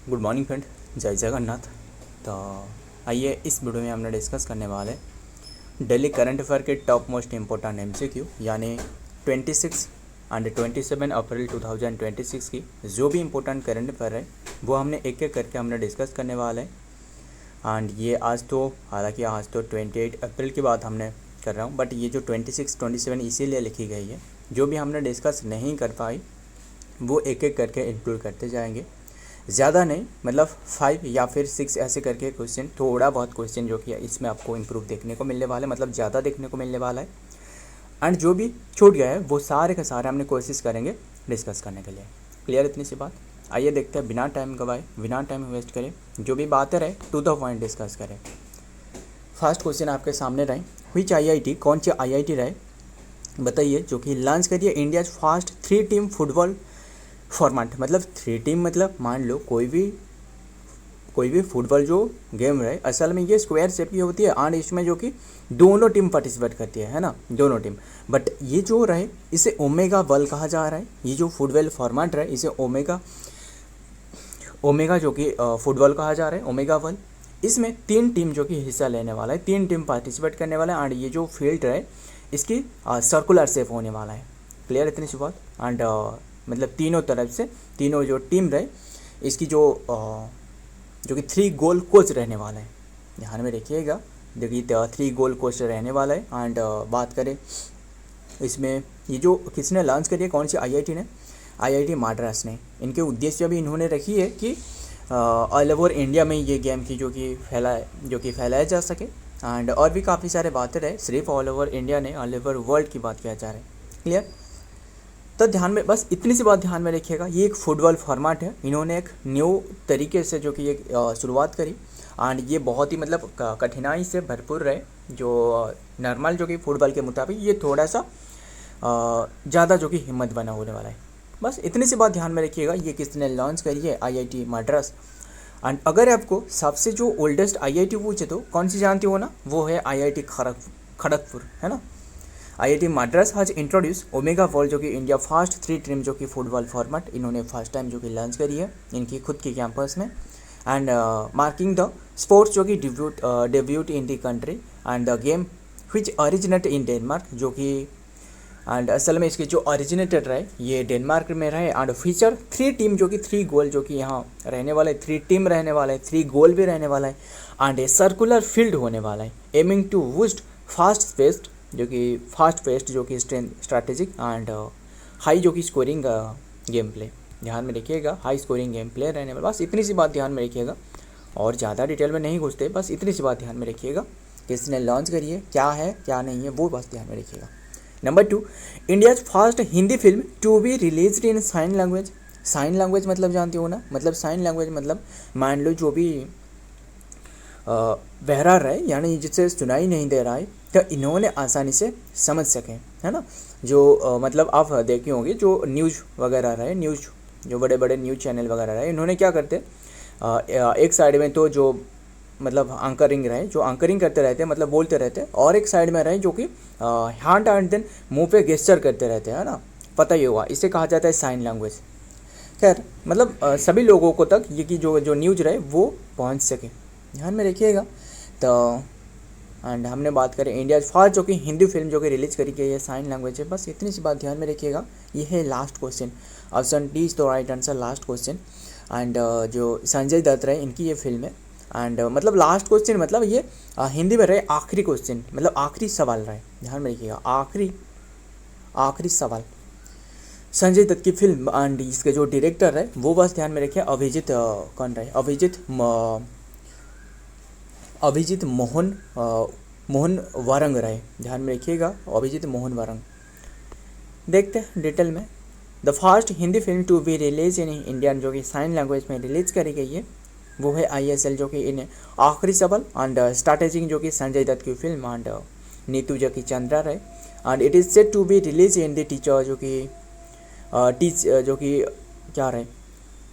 Good morning friend, जय जगन्नाथ। तो आइए इस वीडियो में हमने डिस्कस करने वाले डेली करंट अफेयर के टॉप मोस्ट इम्पोर्टेंट एमसीक्यू यानी 26 एंड 27 अप्रैल 2026 की जो भी इम्पोर्टेंट करंट अफेयर है वो हमने एक एक करके हमने डिस्कस करने वाले हैं। एंड ये आज तो हालांकि आज तो 28 अप्रैल की बात हमने कर रहा हूँ, बट ये जो 26 27 इसीलिए लिखी गई है। जो भी हमने डिस्कस नहीं कर पाई वो एक एक करके इंक्लूड करते जाएंगे, ज़्यादा नहीं, मतलब 5 या फिर 6 ऐसे करके क्वेश्चन, थोड़ा बहुत क्वेश्चन जो कि इसमें आपको इम्प्रूव देखने को मिलने वाला है, मतलब ज़्यादा देखने को मिलने वाला है। एंड जो भी छूट गया है वो सारे के सारे हमने कोशिश करेंगे डिस्कस करने के लिए। क्लियर इतनी सी बात। आइए देखते हैं, बिना टाइम गवाए बिना टाइम वेस्ट करें, जो भी बातें रहे टू द पॉइंट डिस्कस करें। फर्स्ट क्वेश्चन आपके सामने रहे, व्हिच IIT, कौन सी IIT रहे बताइए जो कि लॉन्च करिए India first 3 team football format. मतलब 3 टीम मतलब मान लो कोई भी फुटबॉल जो गेम रहे, असल में ये स्क्वायर शेप की होती है एंड इसमें जो कि दोनों टीम पार्टिसिपेट करती है ना, दोनों टीम। बट ये जो रहे इसे ओमेगा वर्ल्ड कहा जा रहा है। ये जो फुटबॉल फॉर्मेट रहे इसे ओमेगा जो कि फुटबॉल कहा जा रहा है, ओमेगा वर्ल्ड। इसमें 3 टीम जो कि हिस्सा लेने वाला है, 3 टीम पार्टिसिपेट करने वाला है एंड ये जो फील्ड रहे इसकी सर्कुलर शेप होने वाला है। क्लियर इतनी सी बात। एंड मतलब तीनों तरफ से तीनों जो टीम रहे इसकी जो कि 3 गोल कोच रहने वाला है, ध्यान में रखिएगा। देखिए 3 गोल कोच रहने वाला है। एंड बात करें इसमें ये जो किसने लॉन्च करी है, कौन सी IIT ने, IIT मद्रास ने। इनके उद्देश्य भी इन्होंने रखी है कि ऑल ओवर इंडिया में ये गेम की जो कि फैलाया जा सके। एंड और भी काफ़ी सारे बातें रहे, सिर्फ ऑल ओवर इंडिया नहीं, ऑल ओवर वर्ल्ड की बात किया जा रहा है। क्लियर। तो ध्यान में बस इतनी सी बात ध्यान में रखिएगा, ये एक फुटबॉल फॉर्मेट है। इन्होंने एक न्यू तरीके से जो कि एक शुरुआत करी एंड ये बहुत ही मतलब कठिनाई से भरपूर रहे। जो नॉर्मल जो कि फुटबॉल के मुताबिक ये थोड़ा सा ज़्यादा जो कि हिम्मत बना होने वाला है। बस इतनी सी बात ध्यान में रखिएगा। ये किसने लॉन्च करी है, IIT मद्रास। एंड अगर आपको सबसे जो ओल्डेस्ट IIT पूछे तो कौन सी जानती हो ना, वो है IIT खड़गपुर, है ना। IIT Madras has introduce omega world जो कि इंडिया फर्स्ट 3 टीम जो कि फुटबॉल फॉर्मेट इन्होंने फर्स्ट टाइम जो कि लॉन्च करी है इनकी खुद की कैंपस में। एंड मार्किंग द स्पोर्ट्स जो कि debut in the country and the game which originate in Denmark जो कि एंड असल में इसके जो ओरिजिनेटेड रहे ये डेनमार्क में रहे। एंड फीचर 3 टीम जो कि 3 गोल जो कि यहाँ रहने वाले, 3 टीम रहने वाला है, 3 गोल भी रहने वाला है एंड ए सर्कुलर फील्ड होने वाला है, एमिंग टू बूस्ट फास्ट पेस्ट जो कि स्ट्रैटेजिक एंड हाई जो कि स्कोरिंग गेम प्ले। ध्यान में रखिएगा, हाई स्कोरिंग गेम प्ले रहने वाला। बस इतनी सी बात ध्यान में रखिएगा और ज़्यादा डिटेल में नहीं घुसते, बस इतनी सी बात ध्यान में रखिएगा। किसने लॉन्च करी है, क्या है क्या नहीं है, वो बस ध्यान में रखिएगा। Number 2, India first Hindi film to be release in sign language. Sign language मतलब जानते हो ना, मतलब साइन लैंग्वेज मतलब मान लो जो भी बहरा रहा है यानी जिससे सुनाई नहीं दे रहा है तो इन्होंने आसानी से समझ सकें, है ना। जो मतलब आप देखे होंगे जो न्यूज़ वगैरह रहे, न्यूज़ जो बड़े बड़े न्यूज़ चैनल वगैरह रहे, इन्होंने क्या करते एक साइड में तो जो मतलब एंकरिंग रहे, जो एंकरिंग करते रहते मतलब बोलते रहते, और एक साइड में रहे जो कि हैंड एंड देन मुंह पे गेस्चर करते रहते हैं ना, पता ही होगा, इसे कहा जाता है साइन लैंग्वेज। खैर मतलब सभी लोगों को तक ये कि जो न्यूज़ रहे वो पहुंच सके, ध्यान में रखिएगा। तो एंड हमने बात करें इंडिया फर्स्ट जो कि हिंदी फिल्म जो कि रिलीज करी गई है साइन लैंग्वेज है, बस इतनी सी बात ध्यान में रखिएगा। ये है last question, option D is the right answer, last question. And जो संजय दत्त रहे इनकी ये फिल्म है। एंड मतलब लास्ट क्वेश्चन मतलब ये हिंदी में रहे आखिरी क्वेश्चन, मतलब आखिरी सवाल रहे, ध्यान में रखिएगा, आखिरी सवाल संजय दत्त की फिल्म। एंड इसके जो डायरेक्टर है वो बस ध्यान में रखिए अभिजीत कौन रहे, अभिजीत मोहन वारंग रहे, ध्यान में रखिएगा, अभिजीत मोहन वारंग। देखते हैं डिटेल में। The first Hindi film to be release in Indian जो कि साइन लैंग्वेज में रिलीज करी गई है वो है ISL जो कि इन आखिरी सवाल। एंड स्ट्रैटेजिक जो कि संजय दत्त की फिल्म एंड नीतू जो कि चंद्रा रहे। And it is set to be release in the teacher जो कि जो कि क्या रहे,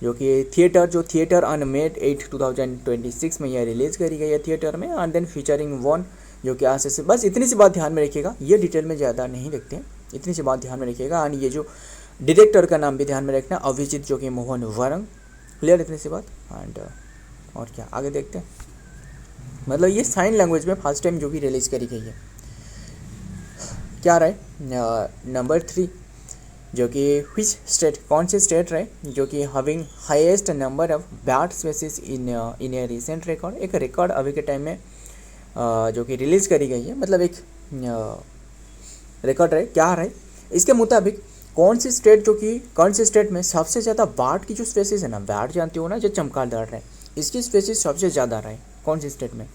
जो कि थिएटर ऑन May 8 2026 में यह रिलीज़ करी गई है थिएटर में। एंड देन फीचरिंग वन जो कि आज से, बस इतनी सी बात ध्यान में रखिएगा, ये डिटेल में ज़्यादा नहीं देखते हैं, इतनी सी बात ध्यान में रखिएगा। एंड ये जो डायरेक्टर का नाम भी ध्यान में रखना, अभिजीत जो कि मोहन वारंग। क्लियर इतनी सी बात। एंड और क्या आगे देखते हैं, मतलब ये साइन लैंग्वेज में फर्स्ट टाइम जो कि रिलीज़ करी गई है। क्या रहा है नंबर 3, जो कि विच स्टेट, कौन से स्टेट रहे जो कि having highest number of bat species in A recent record. एक रिकॉर्ड अभी के टाइम में जो कि रिलीज़ करी गई है, मतलब एक रिकॉर्ड रहे। क्या रहे इसके मुताबिक कौन सी स्टेट, जो कि कौन से स्टेट में सबसे ज़्यादा बैट की जो स्पेसीज है ना, बैट जानते हो ना जो चमगादड़ रहे, इसकी स्पेसीज सबसे ज़्यादा रहे कौन सी स्टेट में,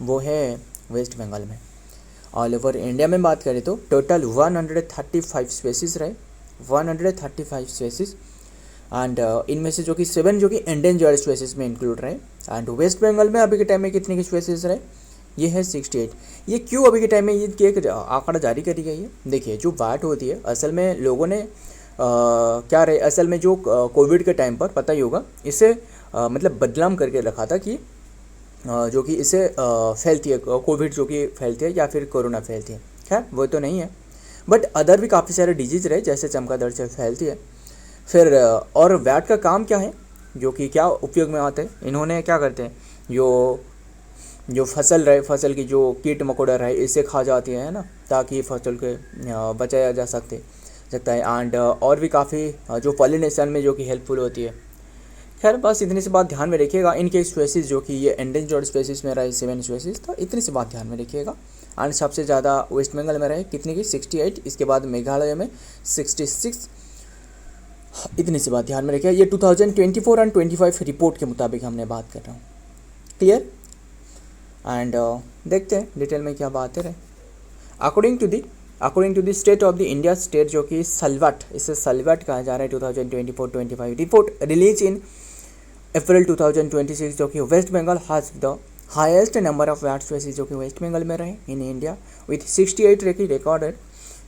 वो है वेस्ट बंगाल में। ऑल ओवर इंडिया में बात करें तो टोटल 135 स्पेसीज रहे, 135 स्पेसीज। एंड इनमें से जो कि 7 जो कि एंडेंजर्ड स्पेसीज में इंक्लूड रहे। एंड वेस्ट बंगाल में अभी के टाइम में कितने की स्पेसीज रहे, ये है 68। ये क्यों अभी के टाइम में ये एक आंकड़ा जारी करी गई है। देखिए जो बात होती है असल में लोगों ने क्या रहे, असल में जो कोविड के टाइम पर पता ही होगा इसे मतलब बदनाम करके रखा था कि जो कि इसे फैलती है, कोविड जो कि फैलती है या फिर कोरोना फैलती है। खैर वो तो नहीं है, बट अदर भी काफ़ी सारे डिजीज़ रहे जैसे चमगादड़ से फैलती है। फिर और वैट का काम क्या है, जो कि क्या उपयोग में आते हैं, इन्होंने क्या करते हैं, जो फसल रहे, फसल की जो कीट मकोड़ा रहे इसे खा जाती है ना, ताकि फसल के बचाया जा सकता है। एंड और भी काफ़ी जो पॉलिनेशन में जो कि हेल्पफुल होती है। खैर बस इतनी सी बात ध्यान में रखिएगा। इनके स्पेसीज जो कि ये एंडेंजर्ड स्पेसीज में रहे 7 स्पेसीज, तो इतनी सी बात ध्यान में रखिएगा। एंड सबसे ज़्यादा वेस्ट बंगाल में रहे कितने की, 68। इसके बाद मेघालय में 66। इतनी सी बात ध्यान में रखिएगा। ये 2024 एंड 25 रिपोर्ट के मुताबिक हमने बात कर रहा हूँ। क्लियर। एंड देखते हैं डिटेल में क्या बात है। According to the state of the India state जो कि सलवट, इसे सलवट कहा जा रहा है, 2024-25 रिपोर्ट रिलीज इन अप्रैल 2026, जो कि West Bengal has the highest number of bat species जो कि वेस्ट बंगाल में रहे in India with 68 recorded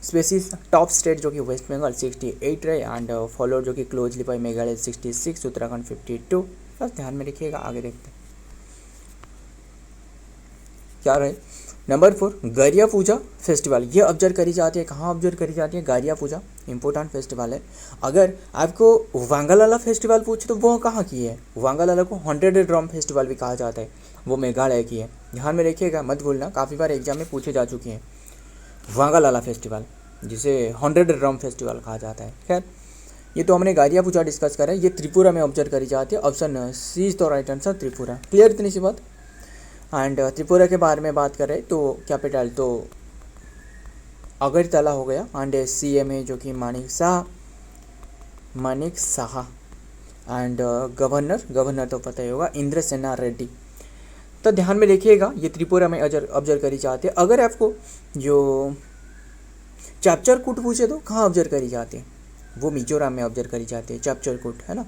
species. Top state जो कि वेस्ट बंगाल 68 रहे। एंड फॉलोड जो कि क्लोजली बाय मेघालय 66, उत्तराखंड 52। बस ध्यान में रखिएगा। आगे देखते हैं क्या रहे। नंबर 4, गारिया पूजा फेस्टिवल। ये ऑब्जर्व करी जाती है, कहाँ ऑब्जर्व करी जाती है, गारिया पूजा इंपॉर्टेंट फेस्टिवल है। अगर आपको वांगालाला फेस्टिवल पूछे तो वो कहाँ की है, वांगालाला को 100 ड्रम फेस्टिवल भी कहा जाता है, वो मेघालय की है। ध्यान में रखिएगा, मत भूलना, काफ़ी बार एग्जाम में पूछे जा चुके हैं। वांगालाला फेस्टिवल जिसे 100 ड्रम फेस्टिवल कहा जाता है। खैर ये तो हमने गारिया पूजा डिस्कस करा है। ये त्रिपुरा में ऑब्जर्व करी जाती है। Option C is the right answer, Tripura. Clear इतनी सी बात। एंड त्रिपुरा के बारे में बात करें तो कैपिटल तो अगरतला हो गया। एंड CM है जो कि मानिक शाह। एंड गवर्नर तो पता ही होगा, इंद्रसेना रेड्डी। तो ध्यान में रखिएगा, ये त्रिपुरा में ऑब्जर्व करी जाती है। अगर आपको जो चैप्चर कूट पूछे तो कहाँ ऑब्जर्व करी जाती है, वो मिजोरम में ऑब्जर्व करी जाती है, चैप्चर कूट, है ना।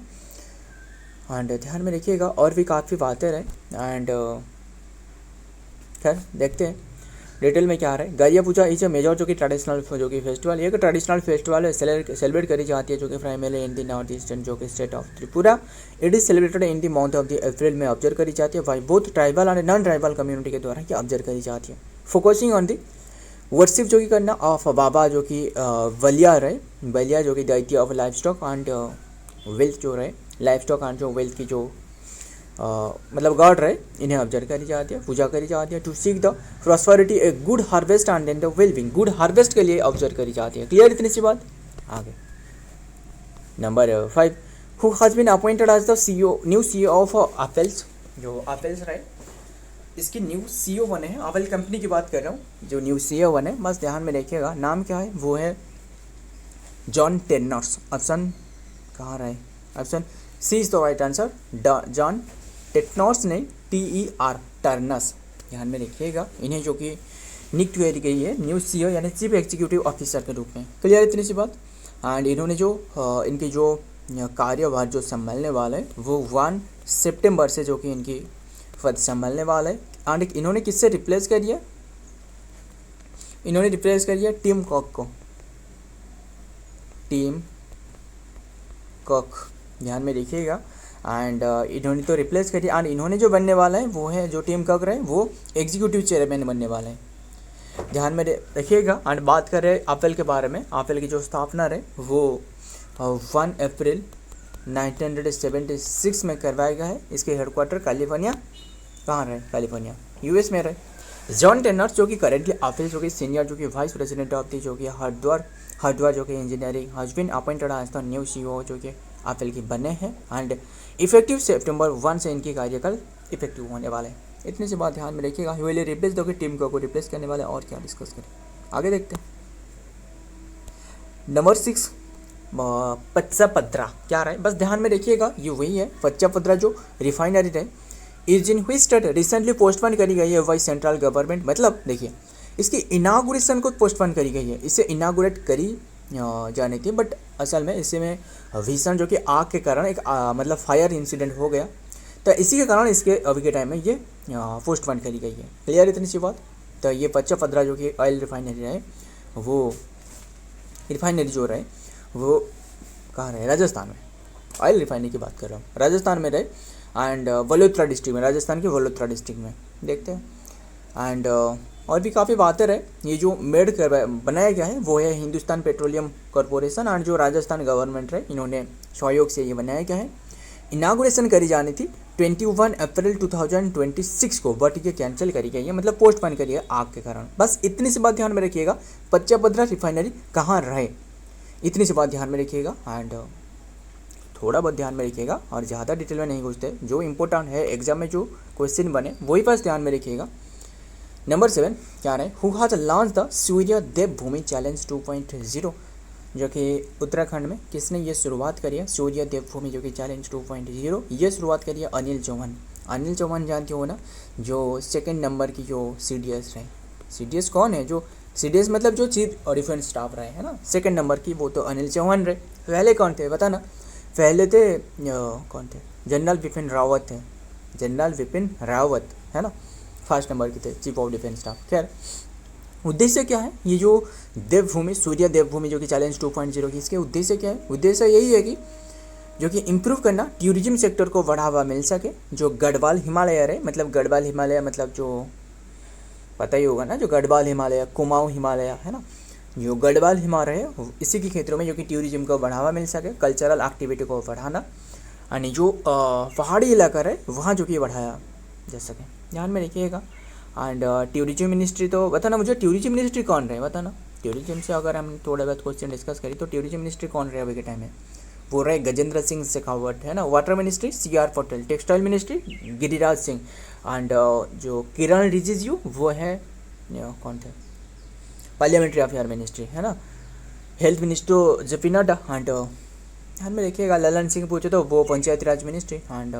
एंड ध्यान में रखिएगा, और भी काफ़ी बातें रहे। एंड खैर देखते हैं डिटेल में क्या आ रहा है। गारिया पूजा इज अ मेजर जो कि ट्रेडिशनल जो कि फेस्टिवल, ये ट्रेडिशनल फेस्टिवल है, सेलिब्रेट करी जाती है जो कि primarily in the north eastern जो कि state of Tripura. It is celebrated in the month of the April में ऑब्जर्व करी जाती है by both tribal and non tribal community के द्वारा ये ऑब्जर्व करी जाती है। फोकसिंग ऑन दी वर्शिप जो कि करना ऑफ बाबा जो कि बलिया रहे, बलिया जो कि दैत्य of life stock and wealth जो रहे, लाइफ स्टॉक एंड जो वेल्थ की जो मतलब गॉड रहे, इन्हें ऑब्जर्व करी जाती है, पूजा करी जाती है। To seek the prosperity a good harvest and then the wellbeing, good harvest के लिए ऑब्जर्व करी जाती है। क्लियर इतनी सी बात। आगे number 5, who has been appointed as the new CEO of Apple's. जो एप्पल्स रहे इसके न्यू CEO बने हैं, एप्पल कंपनी की बात कर रहा हूँ, जो न्यू CEO बने, बस ध्यान में रखिएगा। नाम क्या है, वो है जॉन टेनर्स। ऑप्शन कहाँ रहे, option C is the right answer, John टेटनॉस ने TER टर्नस। ध्यान में रखिएगा, इन्हें जो कि नियुक्त करी गई है न्यू CEO यानी चीफ एग्जीक्यूटिव ऑफिसर के रूप में। क्लियर इतनी सी बात। एंड इन्होंने जो इनकी जो कार्यभार जो संभालने वाला है वो 1 सितंबर से जो कि इनकी पद संभालने वाला है। एंड इन्होंने किससे रिप्लेस कर दिया, इन्होंने रिप्लेस कर दिया टिम कॉक को, टिम कॉक। ध्यान में रखिएगा। एंड इन्होंने तो रिप्लेस कर दिया। एंड इन्होंने जो बनने वाला है वो है, जो टीम कॉक रहे वो एग्जीक्यूटिव चेयरमैन बनने वाला है। ध्यान में रखिएगा। एंड बात कर रहे हैं एप्पल के बारे में। एप्पल की जो स्थापना रहे वो 1 अप्रैल 1976 में करवाया गया है। इसके हेडक्वार्टर कैलिफोर्निया, कहाँ रहे, कैलिफोर्निया यूएस में रहे। जॉन टेनर जो कि करेंटली ऑफिस जो कि सीनियर जो कि वाइस प्रेसिडेंट ऑफ दी जो कि हार्डवेयर जो कि engineering has been appointed as the new CEO जो कि एप्पल की बने हैं एंड इफेक्टिव सितंबर 1 से इनकी कार्यकाल इफेक्टिव होने वाले हैं। इतनी सी बात ध्यान में रखिएगा। ही विल रिप्लेस दो कि टीम को रिप्लेस करने वाले, और क्या डिस्कस करें आगे देखते हैं। नंबर 6 पच्चापद्रा क्या रहा है, बस ध्यान में रखिएगा, ये वही है पच्चापद्रा जो रिफाइनरी है इज इन हुई स्टेट रिसेंटली पोस्टपोन करी गई है बाई सेंट्रल गवर्नमेंट। मतलब देखिए इसकी इनागुरेशन को पोस्टपोन करी गई है, इसे इनागुरेट करी जानी थी बट असल में इसी में भीषण जो कि आग के कारण एक मतलब फायर इंसिडेंट हो गया, तो इसी के कारण इसके अभी के टाइम में ये पोस्टपोन करी गई है। क्लियर इतनी सी बात। तो ये पच्चापद्रा जो कि ऑयल रिफाइनरी है, वो रिफाइनरी जो रहे वो कहाँ रहे, राजस्थान में। ऑयल रिफाइनरी की बात कर रहा हूँ, राजस्थान में रहे एंड वलोत्रा डिस्ट्रिक्ट में, राजस्थान के वलोत्रा डिस्ट्रिक्ट में देखते हैं। एंड और भी काफ़ी बातें रहे। ये जो मेड कर बनाया गया है वो है हिंदुस्तान पेट्रोलियम कॉरपोरेशन एंड जो राजस्थान गवर्नमेंट है इन्होंने सहयोग से ये बनाया गया है। इनागुरेशन करी जानी थी 21 अप्रैल 2026 को, बट ये कैंसिल करी गई है, मतलब पोस्टपोन करी है आग के कारण। बस इतनी सी बात ध्यान में रखिएगा, पच्चापद्रा रिफाइनरी कहाँ रहे, इतनी सी बात ध्यान में रखिएगा एंड थोड़ा बहुत ध्यान में रखिएगा और ज़्यादा डिटेल में नहीं घुसते। जो इंपॉर्टेंट है एग्जाम में जो क्वेश्चन बने वही बस ध्यान में रखिएगा। नंबर 7 क्या है, who has launched the Surya Devbhoomi challenge 2.0 जो कि उत्तराखंड में किसने ये शुरुआत करी है, सूर्य देवभूमि जो कि चैलेंज 2.0 ये शुरुआत करी है अनिल चौहान। अनिल चौहान जानते हो ना, जो सेकंड नंबर की जो CDS रहे। CDS कौन है, जो CDS मतलब जो चीफ डिफेंस स्टाफ रहे है ना, सेकंड नंबर की वो तो अनिल चौहान रहे। पहले कौन थे बताना, पहले थे कौन थे, जनरल बिपिन रावत थे, जनरल बिपिन रावत है ना, फर्स्ट नंबर के थे चीफ ऑफ डिफेंस स्टाफ। खैर उद्देश्य क्या है, ये जो देवभूमि सूर्य देवभूमि जो कि चैलेंज 2.0 की, इसके उद्देश्य क्या है, उद्देश्य यही है कि जो कि इम्प्रूव करना, टूरिज्म सेक्टर को बढ़ावा मिल सके। जो गढ़वाल हिमालय रहे, मतलब गढ़वाल हिमालय मतलब जो पता ही होगा ना, जो गढ़वाल हिमालय, कुमाऊं हिमालय है ना, जो गढ़वाल हिमालय है इसी के क्षेत्रों में जो कि टूरिज्म को बढ़ावा मिल सके, कल्चरल एक्टिविटी को बढ़ाना, यानी जो पहाड़ी इलाका रहे वहाँ जो कि बढ़ाया जा सके, ध्यान में रखिएगा। एंड टूरिज्म मिनिस्ट्री तो बताना मुझे, टूरिज्म मिनिस्ट्री कौन रहे बताना। टूरिज्म से अगर हम थोड़ा बहुत क्वेश्चन डिस्कस करें तो टूरिज्म मिनिस्ट्री कौन रहे अभी के टाइम में, वो रहे गजेंद्र सिंह शेखावत है ना। Water ministry CR Patel, textile ministry Giriraj Singh and जो किरण रिजिजू वो है कौन थे, पार्लियामेंट्री अफेयर मिनिस्ट्री है ना। Health minister JP Nadda and ध्यान में रखिएगा। ललन सिंह पूछे तो वो पंचायती राज मिनिस्ट्री। एंड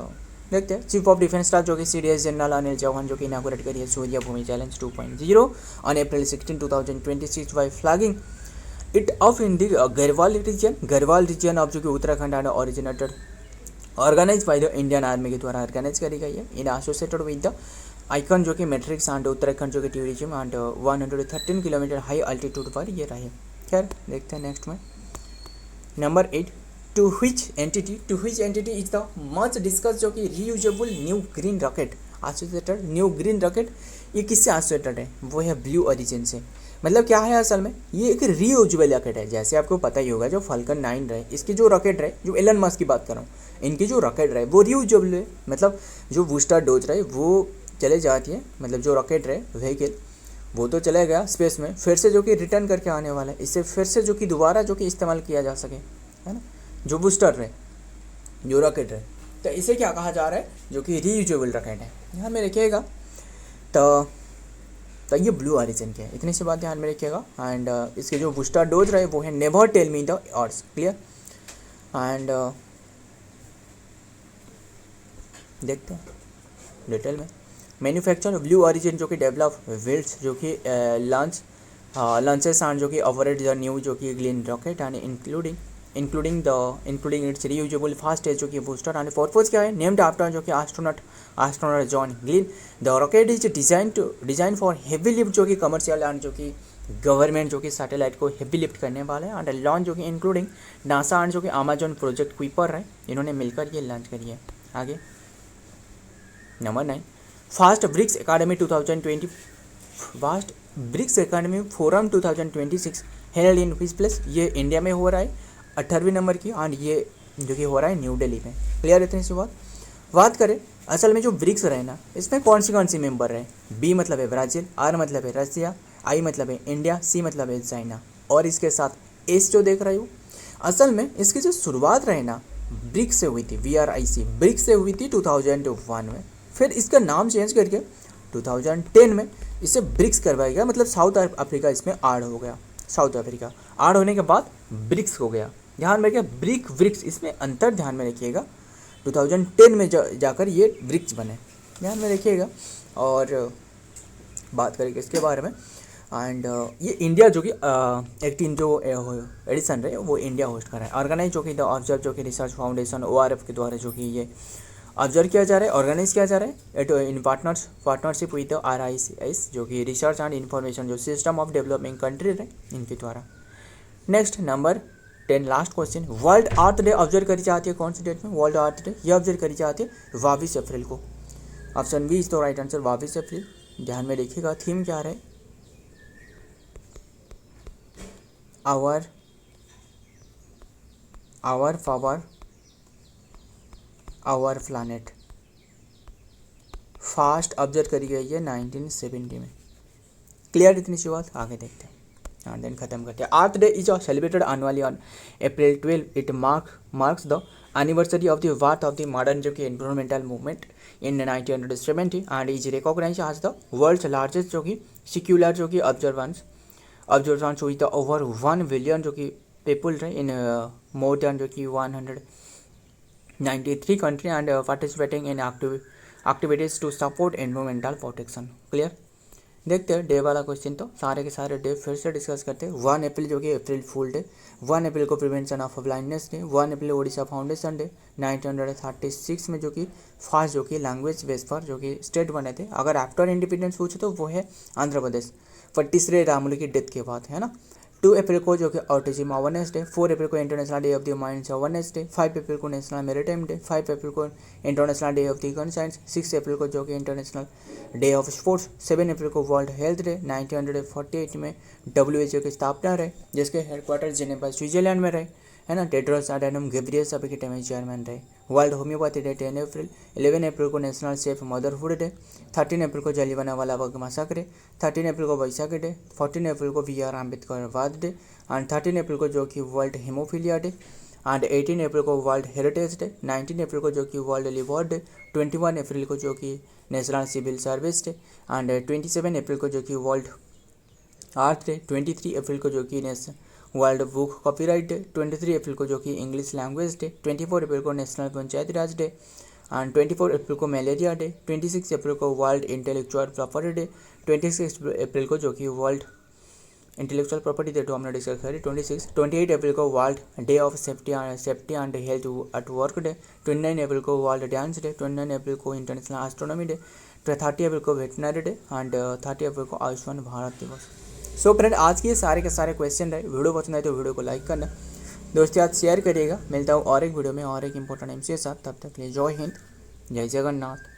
देखते हैं चीफ ऑफ डिफेंस स्टाफ जो कि CDS जनरल अनिल चौहान जो कि इनागुरेट करिए Surya Bhumi challenge 2.0 on April 16, 2026 by flagging it off in the Garhwal region of जो कि Uttarakhand and originated organise by the Indian army के द्वारा ऑर्गेनाइज करी गई है। In associated with the icon जो कि मैट्रिक्स एंड उत्तराखंड जो कि tourism and 113 kilometre high altitude पर ये रहे। खैर देखते हैं नेक्स्ट में। Number 8 to which entity is the much discuss जो कि reusable new green rocket associated. New green rocket ये किससे एसोसिएटेड है, वो है ब्लू ओरिजिन से। मतलब क्या है असल में, ये एक रीयूजेबल रॉकेट है। जैसे आपको पता ही होगा जो फाल्कन 9 रहे, इसकी जो रॉकेट रहे, जो एलन मस्क की बात कर रहा हूँ, इनकी जो रॉकेट रहे वो रीयूजेबल है। मतलब जो बूस्टर डोज रहे वो चले जाती है, मतलब जो रॉकेट रहे व्हीकल वो तो चला गया स्पेस में, फिर से जो कि रिटर्न करके आने वाला है, इसे फिर से जो कि दोबारा जो कि इस्तेमाल किया जा सके, है ना। जो बूस्टर रहे, जो रॉकेट रहे, तो इसे क्या कहा जा रहा है, जो कि रीयूजेबल रॉकेट है, ध्यान में रखिएगा। तो ये ब्लू ऑरिजिन के है, इतनी सी बात ध्यान में रखिएगा। एंड इसके जो बूस्टर डोज रहे वो है never tell me the odds. Clear. And देखते हैं डिटेल में। मैन्युफैक्चर ब्लू ऑरिजिन जो कि डेवलप विल्ड्स जो कि लॉन्चेस एंड जो कि ऑपरेट द न्यू जो कि green rocket and including it's reusable fast जो कि बूस्टर एंड पर्पज क्या है, नेम्ड आफ्टर जो कि astronaut John Glenn. The rocket is design for heavy lift जो कि कमर्शियल एंड जो कि गवर्नमेंट जो कि सैटेलाइट को हेवी लिफ्ट करने वाले हैं। एंड लॉन्च जो कि इंक्लूडिंग नासा एंड जो कि अमेजॉन प्रोजेक्ट क्विपर है, इन्होंने मिलकर ये लॉन्च करी है। आगे number 9 fast BRICS academy 2020 fast BRICS academy forum 2026 held in which place, ये इंडिया में हो रहा है 18वीं नंबर की। एंड ये जो कि हो रहा है न्यू दिल्ली में। क्लियर इतनी सी बात करें असल में जो ब्रिक्स रहे ना, इसमें कौन सी मेंबर रहे। बी मतलब है ब्राज़ील, आर मतलब है रसिया, आई मतलब है इंडिया, सी मतलब है चाइना, और इसके साथ एस जो देख रहे हो। असल में इसकी जो शुरुआत रहे ना ब्रिक्स से हुई थी, BRIC ब्रिक्स से हुई थी 2001 में। फिर इसका नाम चेंज करके 2010 में इसे ब्रिक्स करवाया गया, मतलब साउथ अफ्रीका इसमें ऐड हो गया। साउथ अफ्रीका ऐड होने के बाद ब्रिक्स हो गया। ध्यान में रखिएगा ब्रिक्स, इसमें अंतर ध्यान में रखिएगा। 2010 में जाकर ये ब्रिक्स बने, ध्यान में रखिएगा। और बात करेंगे इसके बारे में। एंड ये इंडिया जो कि एक टीम जो एडिशन रहे वो इंडिया होस्ट कर रहा है। ऑर्गेनाइज जो कि द ऑब्जर्व जो कि रिसर्च फाउंडेशन ORF के द्वारा जो कि ये ऑब्जर्व किया जा रहा है, ऑर्गेनाइज किया जा रहा है इन पार्टनरशिप विद RICS जो कि रिसर्च एंड इन्फॉर्मेशन जो सिस्टम ऑफ डेवलपिंग कंट्री है इनके द्वारा। Next number 10 last question, world earth day observe करी जाती है कौन सी डेट में। वर्ल्ड अर्थ डे ये ऑब्जर्व करी जाती है 22 अप्रैल को। Option B is the right answer, 22 April. ध्यान में रखिएगा थीम क्या रहे, our power our planet. Fast observe करी गई है 1970 में। क्लियर इतनी सी बात, आगे देखते हैं एंड देन खत्म करते हैं। Earth day is celebrated annually on April 12। It marks the anniversary of the birth of the modern जो कि environmental movement in 1970 and is recognise as the world's largest जो कि सिक्यूलर जो कि ऑब्जर्वेंस हुई द ओवर 1 बिलियन जो कि people रहे इन मोर देन जो कि 193 country and participating in activities to support environmental protection. Clear, देखते हैं डे वाला क्वेश्चन। तो सारे के सारे डे फिर से डिस्कस करते हैं। 1 अप्रैल जो कि अप्रैल फूल डे, 1 अप्रैल को prevention of blindness day, 1 April Odisha foundation day, 1936 में जो कि फर्स्ट जो कि लैंग्वेज बेस पर जो कि स्टेट बने थे। अगर आफ्टर इंडिपेंडेंस पूछे तो वो है आंध्र प्रदेश, 25 रामुलु की डेथ के बाद, है ना। 2 अप्रैल को जो कि ऑटिज्म अवेयरनेस डे, 4 अप्रैल को international day of the minds awareness day, 5 अप्रैल को नेशनल मैरीटाइम डे, 5 अप्रैल को international day of the gun science, 6 अप्रैल को जो कि इंटरनेशनल डे ऑफ स्पोर्ट्स, 7 अप्रैल को वर्ल्ड हेल्थ डे। 1948 में WHO की स्थापना रहे, जिसके हेडक्वार्टर जेनेवा स्विट्जरलैंड में रहे, है ना। टेड्रोस अडैनम घेब्रियेसस अभी के टाइम में चेयरमैन रहे। वर्ल्ड होम्योपैथी डे 10 अप्रैल। 11 अप्रैल को नेशनल सेफ मदरहुड डे। 13 अप्रैल को जलियांवाला बाग मैसाकर, 13 अप्रैल को वैशाखी डे। 14 अप्रैल को BR Ambedkar birth day and 13 अप्रैल को जो कि वर्ल्ड हेमोफीलिया डे एंड 18 अप्रैल को वर्ल्ड हेरिटेज डे। 19 अप्रैल को जो कि वर्ल्ड लिवर डे। 21 अप्रैल को जो कि national civil service day and 27 April को जो कि वर्ल्ड अर्थ डे। 23 अप्रैल को जो कि वर्ल्ड बुक कॉपीराइट डे। 23 अप्रैल को जो कि इंग्लिश लैंग्वेज डे। 24 अप्रैल को national Panchayati Raj day and 24 अप्रैल को मलेरिया डे। 26 अप्रैल को वर्ल्ड इंटेलेक्चुअल प्रॉपर्टी डे। 26 अप्रैल को जो कि वर्ल्ड इंटेलेक्चुअल प्रॉपर्टी डे तो हमने डिस्कस करी। 28 अप्रैल को world day of safety and health at work day. 29 अप्रैल को वर्ल्ड डांस डे। 29 अप्रैल को इंटरनेशनल एस्ट्रोनॉमी डे। 30 अप्रैल को वेटनरी डे एंड 30 अप्रैल को आयुष्मान भारत दिवस। सो फ्रेंड, आज के सारे के सारे क्वेश्चन रहे। वीडियो पसंद आए तो वीडियो को लाइक करना, दोस्तों आज शेयर करिएगा। मिलता हूँ और एक वीडियो में और एक इंपॉर्टेंट MC के साथ। तब तक के लिए जय हिंद, जय जगन्नाथ।